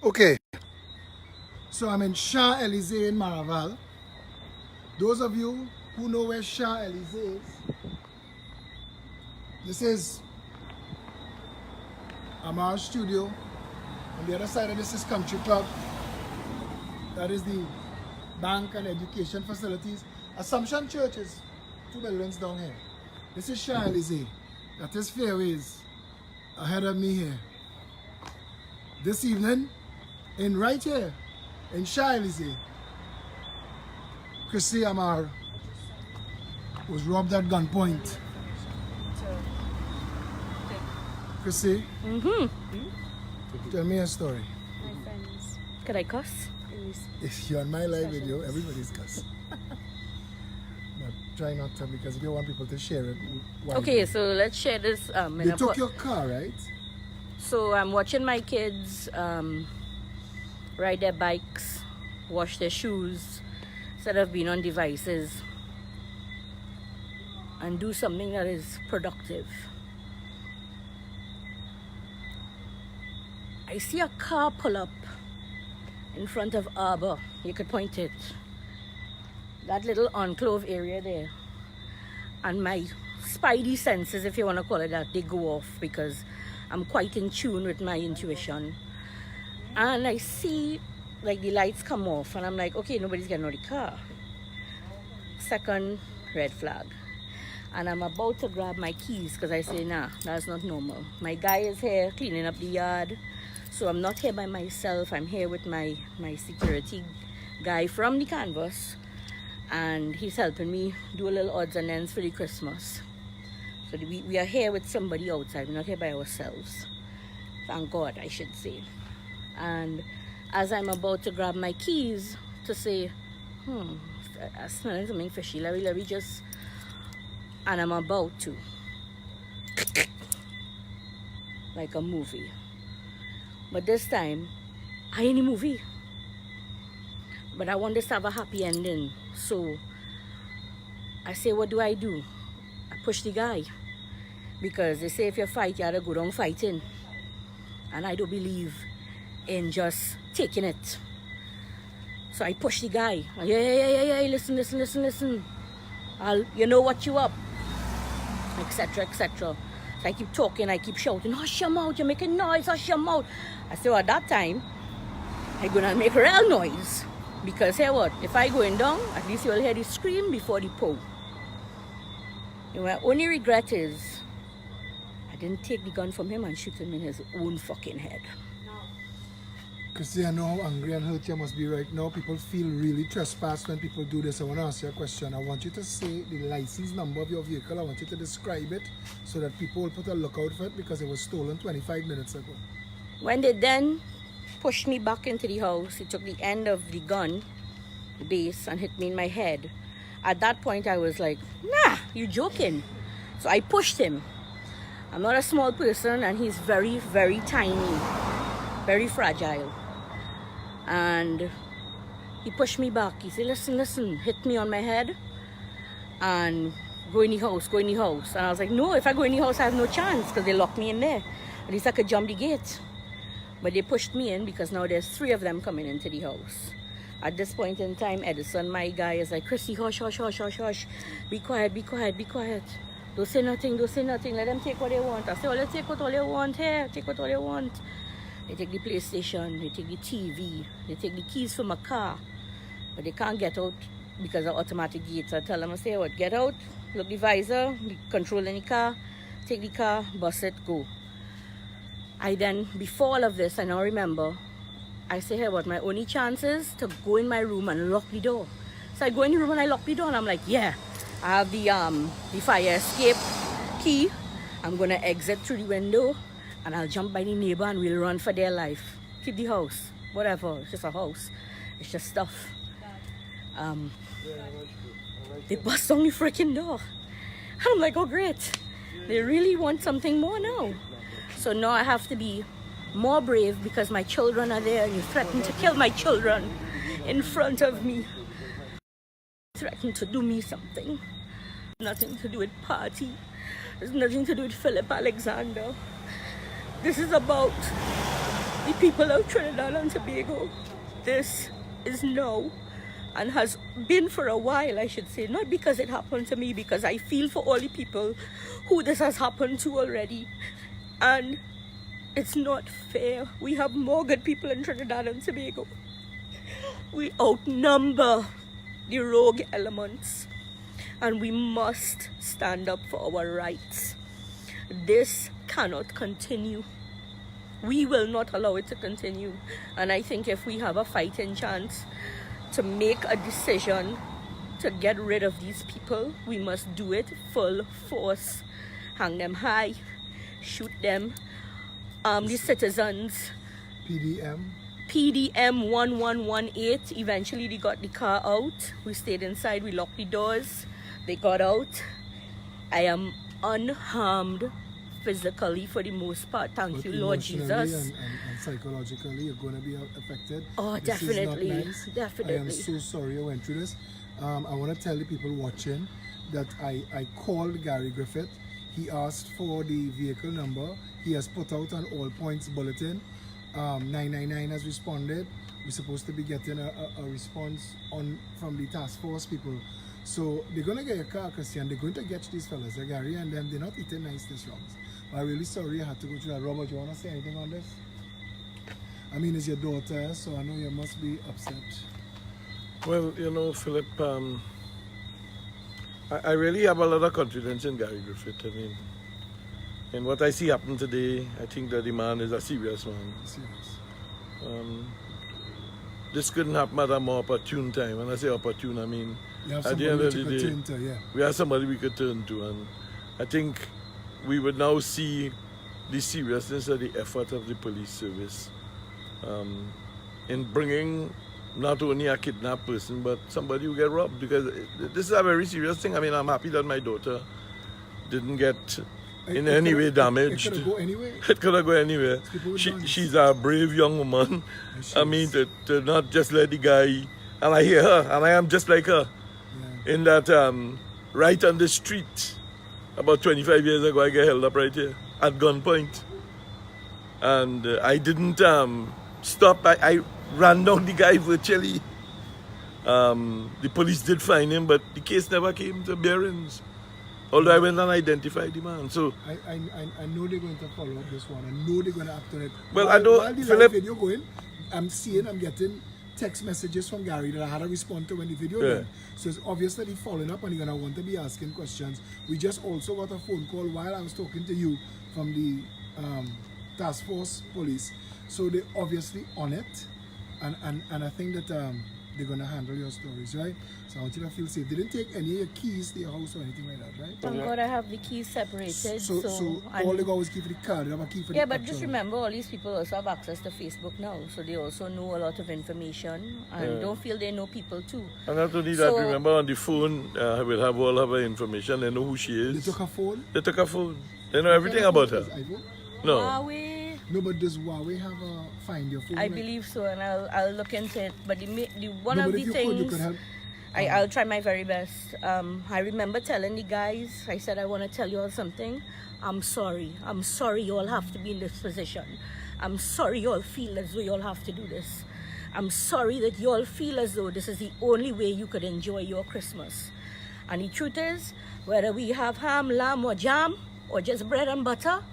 Okay, so I'm in Shah Elysee in Maraval. Those of you who know where Shah Elysee is, this is Amar Studio. On the other side of this is Country Club. That is the bank and education facilities. Assumption Church is 2 buildings down here. This is Shah Elysee. That is Fairways ahead of me here. This evening, right here, in Shah Elysee, Chrissy Amar was robbed at gunpoint. Chrissy, tell me a story. My friends. Could I cuss? If you're on my live video, everybody's cuss. But try not to, because if you want people to share it. Okay, so let's share this. They took your car, right? So I'm watching my kids ride their bikes, wash their shoes, instead of being on devices, and do something that is productive. I see a car pull up in front of Arbor. You could point it. That little enclave area there. And my spidey senses, if you want to call it that, they go off because I'm quite in tune with my intuition. And I see like the lights come off and I'm like, okay, nobody's getting out of the car. Second red flag. And I'm about to grab my keys because I say, nah, that's not normal. My guy is here cleaning up the yard. So I'm not here by myself. I'm here with my security guy from the canvas. And he's helping me do a little odds and ends for the Christmas. So we are here with somebody outside. We're not here by ourselves. Thank God, I should say. And as I'm about to grab my keys to say, I'm smelling something fishy. Let me just... And I'm about to. Like a movie. But this time, I ain't a movie. But I want this to have a happy ending. So, I say, what do? I push the guy. Because they say if you fight, you gotta go down fighting. And I don't believe in just taking it. So I push the guy. Yeah, listen. You know what you up. Etc. So I keep talking, I keep shouting, hush your mouth, you're making noise, hush your mouth. I say, well, at that time, I'm gonna make real noise. Because here what, if I going down, at least you'll hear the scream before the pull. And my only regret is, I didn't take the gun from him and shoot him in his own fucking head. Because I know how angry and hurt you must be right now. People feel really trespassed when people do this. I want to ask you a question. I want you to say the license number of your vehicle. I want you to describe it so that people will put a lookout for it because it was stolen 25 minutes ago. When they then pushed me back into the house, he took the end of the gun, the base, and hit me in my head. At that point, I was like, nah, you joking. So I pushed him. I'm not a small person and he's very, very tiny, very fragile. And he pushed me back. He said, listen, hit me on my head and go in the house. And I was like, no, if I go in the house, I have no chance because they locked me in there. At least I could jump the gate. But they pushed me in because now there's 3 of them coming into the house. At this point in time, Edison, my guy, is like, Chrissy, hush. Be quiet. Don't say nothing. Let them take what they want. I say, well, let's take what all they want here. Take what all they want. They take the PlayStation, they take the TV, they take the keys from my car. But they can't get out because of automatic gates. I tell them, I say, what, get out, look the visor, control any car, take the car, bust it, go. I then, before all of this, I now remember, I say, hey, what, my only chance is to go in my room and lock the door. So I go in the room and I lock the door and I'm like, yeah, I have the fire escape key. I'm gonna exit through the window and I'll jump by the neighbor and we'll run for their life. Keep the house, whatever, it's just a house. It's just stuff. They bust on the freaking door. I'm like, oh great, they really want something more now. So now I have to be more brave because my children are there and you threatened to kill my children in front of me. Threatened to do me something. Nothing to do with party. There's nothing to do with Philip Alexander. This is about the people of Trinidad and Tobago. This is now, and has been for a while, I should say, not because it happened to me, because I feel for all the people who this has happened to already. And it's not fair. We have more good people in Trinidad and Tobago. We outnumber the rogue elements, and we must stand up for our rights. This cannot continue. We will not allow it to continue. And I think if we have a fighting chance to make a decision to get rid of these people, we must do it full force. Hang them high, shoot them, arm the citizens. PDM 1118. Eventually they got the car out. We stayed inside, we locked the doors. They got out. I am unharmed physically for the most part. Thank you, Lord Jesus. And psychologically, you're going to be affected. Oh, this definitely. Is not nice. Definitely. I am so sorry I went through this. I want to tell the people watching that I called Gary Griffith. He asked for the vehicle number. He has put out an all points bulletin. 999 has responded. We're supposed to be getting a response from the task force people. So they're going to get a car, Christian. They're going to get these fellas, Gary, and them. They're not eating nice this wrongs. But I'm really sorry I had to go through that. Robert, you want to say anything on this? I mean, it's your daughter, so I know you must be upset. Well, you know, Philip, I really have a lot of confidence in Gary Griffith. I mean, and what I see happen today, I think that the man is a serious man. Serious. This couldn't happen at a more opportune time. When I say opportune, I mean, at the end of the day, we have somebody we could turn to. And I think we would now see the seriousness of the effort of the police service in bringing not only a kidnapped person, but somebody who get robbed, because this is a very serious thing. I mean, I'm happy that my daughter didn't get in any way damaged. It could go anywhere. It could go anywhere. She's a brave young woman. I mean, to not just let the guy, and I hear her, and I am just like her, in that right on the street, about 25 years ago, I got held up right here at gunpoint. And I didn't stop. I ran down the guy virtually. The police did find him, but the case never came to bearings. Although I went and identified the man. So I know they're going to follow up this one. I know they're going to act on it. Well, I know, while the Philip, live video going, I'm getting text messages from Gary that I had to respond to when the video went. So it's obvious that he's following up and he's going to want to be asking questions. We just also got a phone call while I was talking to you from the task force police. So they're obviously on it. And I think that they're going to handle your stories, right? So I want you to feel safe. They didn't take any of your keys to your house or anything like that, right? Thank God I have the keys separated. So all they got was key for the car. They have a key for the but just remember, all these people also have access to Facebook now. So they also know a lot of information. And don't feel they know people too. And not only that, remember on the phone, we'll have all of her information. They know who she is. They took her phone? They took her phone. They know everything about her. No. Huawei. No, but does Huawei have a find your phone? I believe so, and I'll look into it. But one of the things, you could help. I'll try my very best. I remember telling the guys, I said, I want to tell you all something. I'm sorry. I'm sorry you all have to be in this position. I'm sorry you all feel as though you all have to do this. I'm sorry that you all feel as though this is the only way you could enjoy your Christmas. And the truth is, whether we have ham, lamb, or jam, or just bread and butter,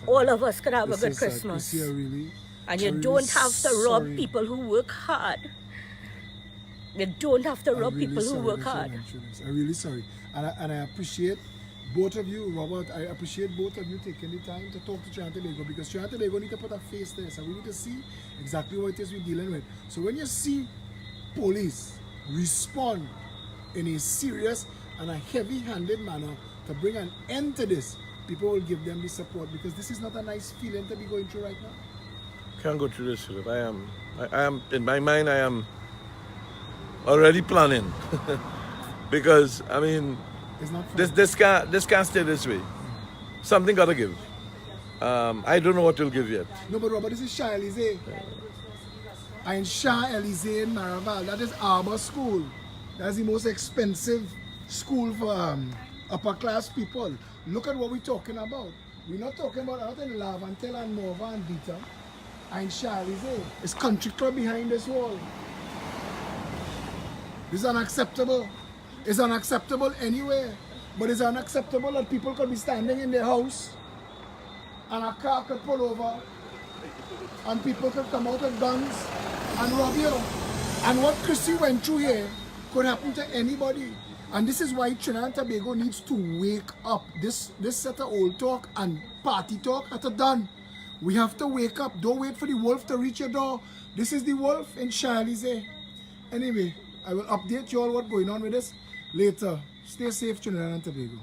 all of us could have a good Christmas. And you don't have to rob people who work hard. You don't have to rob people who work hard. I'm really sorry. And I appreciate both of you, Robert, I appreciate both of you taking the time to talk to Trinidad and Tobago, because Trinidad and Tobago need to put a face to this and we need to see exactly what it is we're dealing with. So when you see police respond in a serious and a heavy-handed manner to bring an end to this, people will give them the support, because this is not a nice feeling to be going through right now. Can't go through this, Philip. I am in my mind, I am already planning. Because, I mean, it's not this can't stay this way. Something gotta give. I don't know what will give yet. No, but Robert, this is Shah Elysee. And Shah Elysee in Maraval. That is Arbor School. That's the most expensive school for upper class people. Look at what we're talking about. We're not talking about anything Lavantel and Morva and Vita. and Charlize. It's country club behind this wall. This is unacceptable. It's unacceptable anywhere. But it's unacceptable that people could be standing in their house and a car could pull over and people could come out with guns and rob you. And what Chrissy went through here could happen to anybody. And this is why Trinidad and Tobago needs to wake up. This set of old talk and party talk are done. We have to wake up. Don't wait for the wolf to reach your door. This is the wolf in Charlize. Anyway, I will update you all what's going on with this later. Stay safe, Trinidad and Tobago.